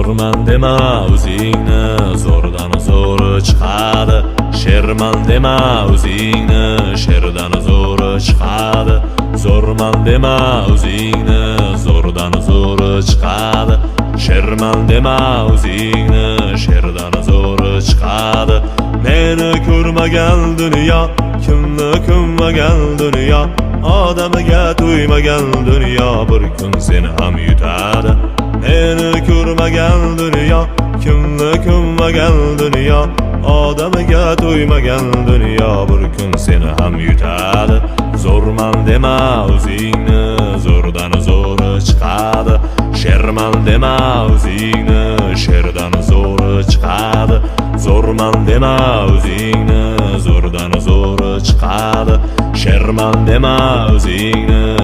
zo'rman dema o'zingni, zo'rdan zo'ri chiqadi. Sherman dema o'zingni, sherdan zo'ri chiqadi. Zo'rman dema o'zingni, zo'rdan zo'ri chiqadi. Sherman dema o'zingni, sherdan zo'ri chiqadi. Meni ko'rmagan dunyo, kimni ko'rmagan dunyo, odamiga to'ymagan dunyo bir kun seni ham yutadi. Meni ko'rmagan dunyo, kimni ko'rmagan dunyo, odamiga to'ymagan dunyo bir kun seni ham yutadi. Zo'rman dema o'zingni, zo'rdan zo'ri chiqadi. Sherman dema o'zingni, sherdan zo'ri chiqadi. Zo'rman dema o'zingni, zo'rdan zo'ri chiqadi. Sherman dema o'zingni.